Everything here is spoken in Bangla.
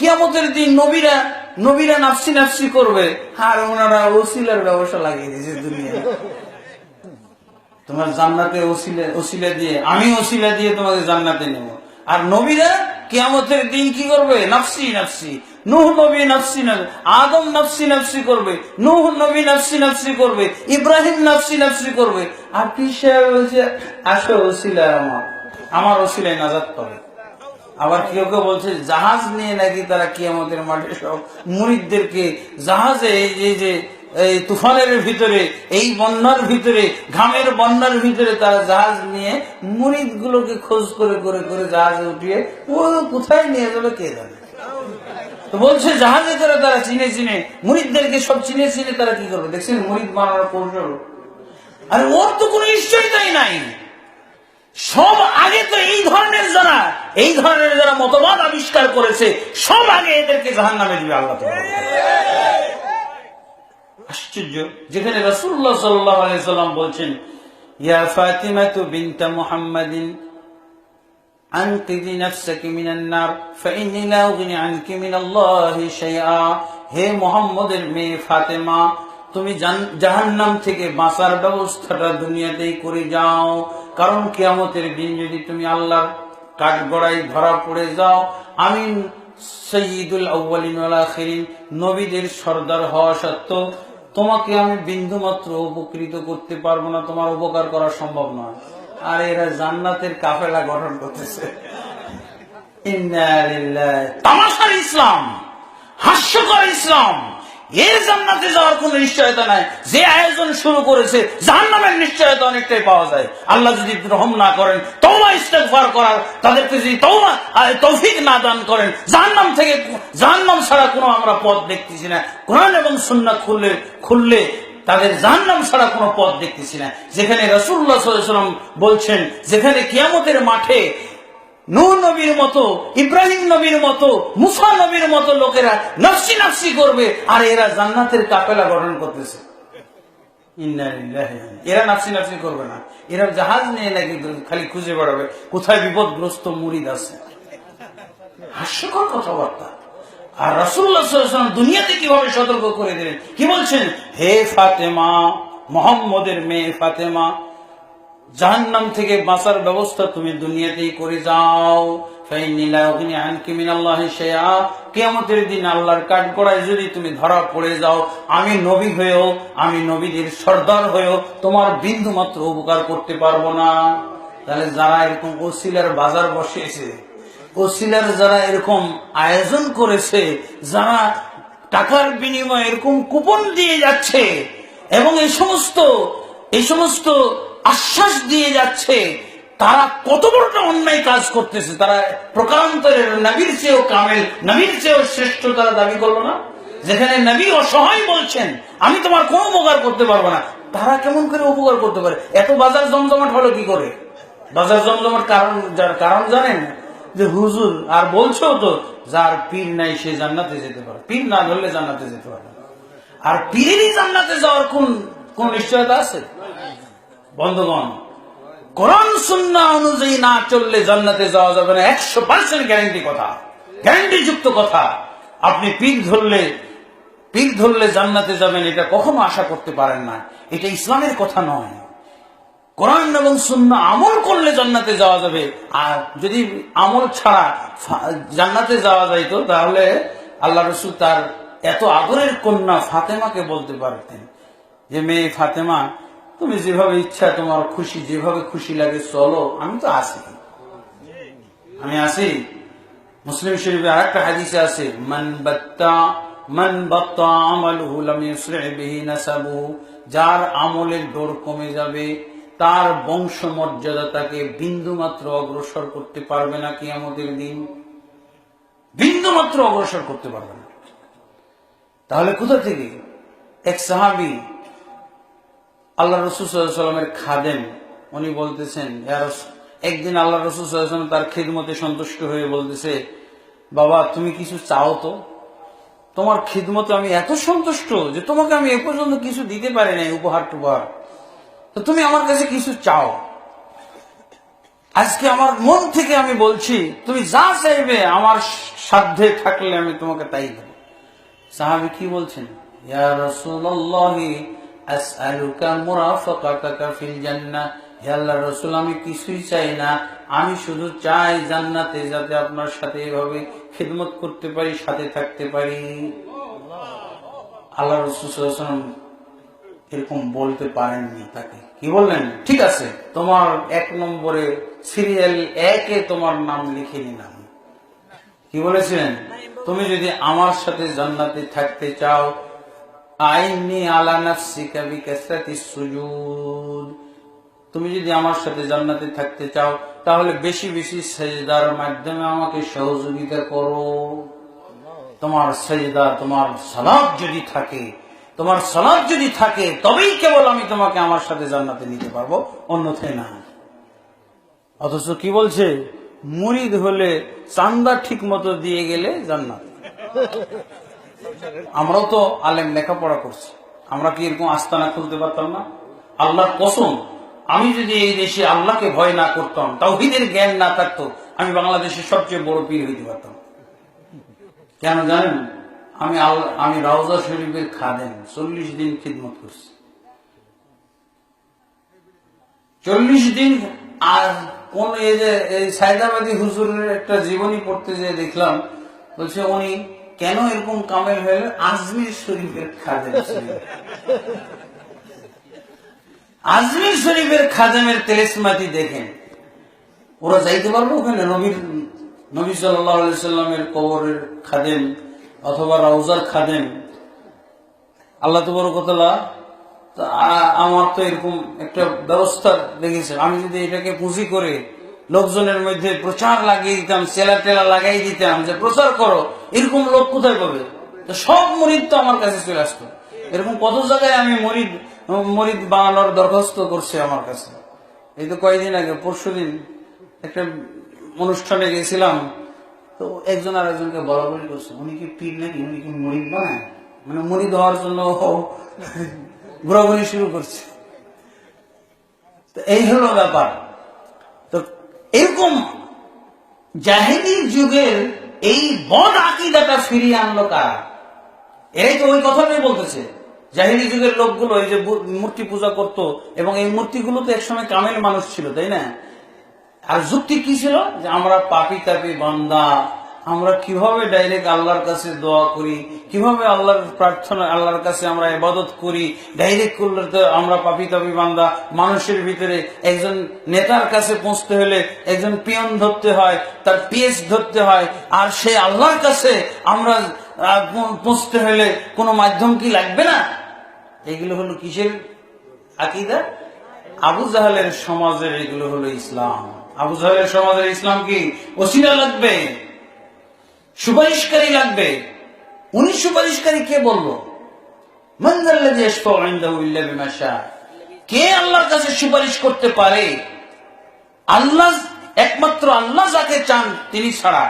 কিয়ামতের দিন নবীরা নবীরা নাফসি নাফসি করবে, আর ওনারা ওসিলার ব্যবসা লাগিয়ে দিয়েছে দুনিয়া। তোমার জান্নাতে ওসিলা দিয়ে, আমি ওসিলা দিয়ে তোমাকে জান্নাতে নেব। আর নবীরা কিয়ামতের দিন কি করবে? নাফসি নাফসি। নূহ নবী নাফসি নাফসি, আদম নাফসি নাফসি করবে, নূহ নবী নাফসি নাফসি করবে, ইব্রাহিম নাফসি নাফসি করবে। আর পীর সাহেব বলছে আসো ওসিলা আমার ওসিলায় নাজাত পাবে। আবার কেউ কেউ বলছে জাহাজ নিয়ে নাকি তারা কিয়ামতের মাঠে সব মুরিদদেরকে জাহাজে এই যে এই তুফানের ভিতরে, এই বন্যার ভিতরে, ঘামের বন্যার ভিতরে তারা জাহাজ নিয়ে মুরিদ গুলোকে খোঁজ করে করে করে জাহাজে উঠিয়ে ও কোথায় নিয়ে যাবে কে জানে। তো বলছে জাহাজে করে তারা চিনে চিনে মুরিদদেরকে সব চিনে চিনে তারা কি করবে দেখছেন মুরিদ বানানোর কৌশল। আর ওর তো কোনো নিশ্চয়তাই নাই। সব আগে তো এই ধরনের যারা মতবাদ আবিষ্কার করেছে সব আগে এদেরকে জাহান্নামে দিবে আল্লাহ তাআলা। আশ্চর্য, যেখানে রাসূলুল্লাহ সাল্লাল্লাহু আলাইহি সাল্লাম বলছেন ইয়া ফাতিমাতু বিনতা মুহাম্মাদিন আনকিদি নাফসাকি মিনান নার ফাইন্নী লা উগনি আনকি মিনাল্লাহি শাইআ। হে মুহাম্মদের মেয়ে ফাতেমা, তুমি জাহান্নাম থেকে বাঁচার ব্যবস্থাটা দুনিয়াতেই করে যাও, কারণ কিয়ামতের দিন যদি তুমি আল্লাহর কাঠগড়ায় ধরা পড়ে যাও, আমি সাইয়্যিদুল আউওয়ালিন ওয়াল আখিরিন, নবীদের সর্দার হওয়া সত্ত্বেও তোমাকে আমি বিন্দু মাত্র উপকৃত করতে পারবো না, তোমার উপকার করা সম্ভব নয়। আর এরা জান্নাতের কাফেলা গঠন করতেছে। ইন্না লিল্লাহি, তামাশার ইসলাম, হাস্যকর ইসলাম। এর জান্নাতে যাওয়ার কোন নিশ্চয়তা নাই। যে আয়োজন শুরু করেছে জাহান্নামের নিশ্চয়তা অনেকটাই পাওয়া যায়। আল্লাহ যদি রহম না করেন, তওবা ইস্তেগফার করার তাদেরকে যদি তৌফিক না দান করেন, জাহান্নাম ছাড়া কোনো আমরা পথ দেখতেছি না। কোরআন এবং সুন্নাহ খুললে তাদের জাহান্নাম ছাড়া কোনো পথ দেখতেছি না। যেখানে রাসূলুল্লাহ সাল্লাল্লাহু আলাইহি ওয়াসাল্লাম বলছেন, যেখানে কিয়ামতের মাঠে নূহ নবীর মতো, ইব্রাহিম নবীর মতো, মুসা নবীর মতো লোকেরা নাফসি নাফসি করবে, আর এরা জান্নাতের কাফেলা গঠন করতেছে। ইন্না লিল্লাহি, এরা নাফসি নাফসি করবে না, এরা জাহাজ নিয়ে নাকি খালি খুঁজে বেড়াবে কোথায় বিপদগ্রস্ত মুরিদ আছে। হাস্যকর কথাবার্তা। আর রাসূলুল্লাহ সাল্লাল্লাহু আলাইহি ওয়াসাল্লাম দুনিয়াতে কিভাবে সতর্ক করে দিলেন, কি বলছেন? হে ফাতেমা, মুহাম্মদের মেয়ে ফাতেমা, জাহান্নাম থেকে বাঁচার ব্যবস্থা তুমি দুনিয়াতেই করে যাও। ফাইন্নী লা উগনি আনকি মিনাল্লাহি শাইআ, কিয়ামতের দিন আল্লাহর কাঠগড়ায় যদি তুমি ধরা পড়ে যাও, আমি নবী হয়েও, আমি নবীদের সর্দার হয়েও তোমার বিন্দু মাত্র উপকার করতে পারবো না। তাহলে যারা এরকম ওসিলার বাজার বসিয়েছে, ওসিলার যারা এরকম আয়োজন করেছে, যারা টাকার বিনিময়ে এরকম কুপন দিয়ে যাচ্ছে এবং এই সমস্ত আশ্বাস দিয়ে যাচ্ছে, তারা কত বড়টা অন্যায় কাজ করতেছে। তারা প্রকারান্তরের নবীর চেয়েও কামেল, নবীর চেয়েও শ্রেষ্ঠ তারা দাবি করলো না। যেখানে নবী অসহায় বলছেন আমি তোমার কোনো উপকার করতে পারবো না, তারা কেমন করে উপকার করতে পারে? এত বাজার জমজমাট হলো কি করে? বাজার জমজমাট কারণ জানেন? যে হুজুর আর বলছো তো, যার পীর নাই সে জান্নাতে যেতে পারে, পীর না ধরলে জান্নাতে যেতে পারে। আর পীরেরই জান্নাতে যাওয়ার কোন নিশ্চয়তা আছে? বন্ধুগণ, কোরআন সুন্নাহ অনুযায়ী না চললে জান্নাতে যাওয়া যাবে না। 100% গ্যারান্টি কথা, গ্যারান্টি যুক্ত কথা। আপনি পীর ধরলে জান্নাতে যাবেন, এটা কখনো আশা করতে পারেন না। এটা ইসলামের কথা নয়। কোরআন এবং সুন্নাহ আমল করলে জান্নাতে যাওয়া যাবে। আর যদি আমল ছাড়া জান্নাতে যাওয়া যাইতো, তাহলে আল্লাহ রাসূল তার এত আদরের কন্যা ফাতেমাকে বলতে পারতেন যে মেয়ে ফাতেমা, তুমি যেভাবে ইচ্ছা, তোমার খুশি, যেভাবে খুশি লাগে চলো, আমি তো আছি, আমি আছি। মুসলিম শরীফে আরেকটা হাদিসে আছে, মান বাত্তা আমালুহু লাম ইউসরি বিহি নাসাবুহু, যার আমলের দৌড় কমে যাবে, তার বংশ মর্যাদা তাকে বিন্দু মাত্র অগ্রসর করতে পারবে না। কিয়ামতের দিন বিন্দু মাত্র অগ্রসর করতে পারবে না। তাহলে কোথা থেকে? এক সাহাবী, আল্লাহ রাসূল সাল্লাল্লাহু আলাইহি ওয়াসাল্লামের খাদেম, উনি বলতেছেন, একদিন আল্লাহ রাসূল সাল্লাল্লাহু আলাইহি ওয়াসাল্লাম তার খিদমতে সন্তুষ্ট হয়ে বলতেছে, বাবা তুমি কিছু চাও তো, তোমার খিদমতে আমি এত সন্তুষ্ট যে তোমাকে আমি এ পর্যন্ত কিছু দিতে পারি নাই, উপহার টুপহার, তো তুমি আমার কাছে কিছু চাও। আজকে আমার মন থেকে আমি বলছি, তুমি যা চাইবে আমার সাধ্যে থাকলে আমি তোমাকে তাই দেব। সাহাবী কি বলছেন? ইয়া রাসূলুল্লাহ আসআলুকা মুরাফাকাতাকা ফিল জান্নাহ। হে আল্লাহর রাসূল, আমি কিছুই চাই না, আমি শুধু চাই জান্নাতে যাতে আপনার সাথে এভাবে খিদমত করতে পারি, সাথে থাকতে পারি। আল্লাহ রাসূল সাল্লাল্লাহু আলাইহি ওয়াসাল্লাম এরকম বলতে পারেননি তাকে। কি বললেন? ঠিক আছে, তোমার 1 নম্বরে সিরিয়াল 1-এ তোমার নাম লিখে নিলাম। কি বলেছিলেন? তুমি যদি আমার সাথে জান্নাতে থাকতে চাও, আইনি আলা নাফসিকা বিকাসরাতিস সুজুদ, তুমি যদি আমার সাথে জান্নাতে থাকতে চাও তাহলে বেশি বেশি সেজদার মাধ্যমে আমাকে সহযোগিতা করো। তোমার সেজদা, তোমার সালাত যদি থাকে, তোমার সালাত যদি থাকে তবেই কেবল আমি তোমাকে আমার সাথে জান্নাতে নিতে পারবো, অন্যথায় না। অথচ কি বলছে? মুরিদ হলে চান্দা ঠিক মতো দিয়ে গেলে জান্নাত। আমরাও তো আলেম, লেখাপড়া করছি, আমরা কি এরকম আস্তানা খুলতে পারতাম না? আল্লাহর কসম, আমি যদি এই দেশে আল্লাহকে ভয় না করতাম, তাওহীদের জ্ঞান না থাকতো, আমি বাংলাদেশের সবচেয়ে বড় পীর হইতে পারতাম। কেন জানেন? আমি রওজা শরীফের খাদেম, 40 দিন খিদমত করছি। 40 দিন। আর কোন এই যে সাইদাবাদী হুজুরের একটা জীবনী পড়তে যেয়ে দেখলাম, বলছে উনি কেন এরকম কামেল হয়ে আজমির শরীফের খাদেম ছিলেন। আজমির শরীফের খাদেমের তেলেসমাতি দেখেন, ওরা যাইতে পারবো ওখানে? নবী সাল্লাল্লাহু আলাইহি সাল্লামের কবরের খাদেম অথবা রওজার খাদেম। আল্লাহ তাবারক ওয়া তাআলা আমার তো এরকম একটা ব্যবস্থা দেখেছে, আমি যদি এটাকে পুঁজি করে লোকজনের মধ্যে প্রচার লাগিয়ে দিতাম, চেলা টেলা লাগাই দিতাম যে প্রচার করো, এরকম লোক কোথায় পাবে? তো সব মুরিদ তো আমার কাছে চলে আসতো। এরকম কত জায়গায় আমি মুরিদ বানানোর দরখাস্ত করছে আমার কাছে। এই তো কয়েকদিন আগে, পরশুদিন একটা অনুষ্ঠানে গেছিলাম, তো একজন আর একজনকে বলাবলি করছে, উনি কি পীর নাকি, উনি কি মুরিদ বানায়, মানে মুরিদ হওয়ার জন্য ঘোরাঘুরি শুরু করছে। তো এই হলো ব্যাপার। তো এরকম জাহেলী যুগের এই বদ আকীদাটা ফিরিয়ে আনলো কারা? এরাই তো ওই কথাটাই বলতেছে। জাহেলী যুগের লোকগুলো এই যে মূর্তি পূজা করত, এবং এই মূর্তিগুলো তো একসময় কামেল মানুষ ছিল, তাই না? আর যুক্তি কি ছিল? যে আমরা পাপী তাপী বান্দা, আমরা কিভাবে ডাইরেক্ট আল্লাহর কাছে দোয়া করি, কিভাবে আল্লাহর প্রার্থনা, আল্লাহর কাছে আমরা ইবাদত করি, ডাইরেক্ট করলে তো আমরা পাপী তাপী বান্দা। মানুষের ভিতরে একজন নেতার কাছে পৌঁছতে হলে একজন পিয়ন ধরতে হয়, তার পিএস ধরতে হয়, আর সেই আল্লাহর কাছে আমরা পৌঁছতে হলে কোনো মাধ্যম কি লাগবে না? এগুলো হলো কিসের আকীদা? আবু জাহেলের সমাজের এগুলো হলো ইসলাম। আবু জাহেলের সমাজের ইসলাম কি? ওসিলা লাগবে, সুপারিশকারী লাগবে। উনি সুপারিশকারী কে বলবো? মান যাল্লাযী ইয়াশফাউ ইনদাহু ইল্লা বিমা শা। কে আল্লাহর কাছে সুপারিশ করতে পারে? আল্লাহ, একমাত্র আল্লাহ যাকে চান তিনি ছাড়া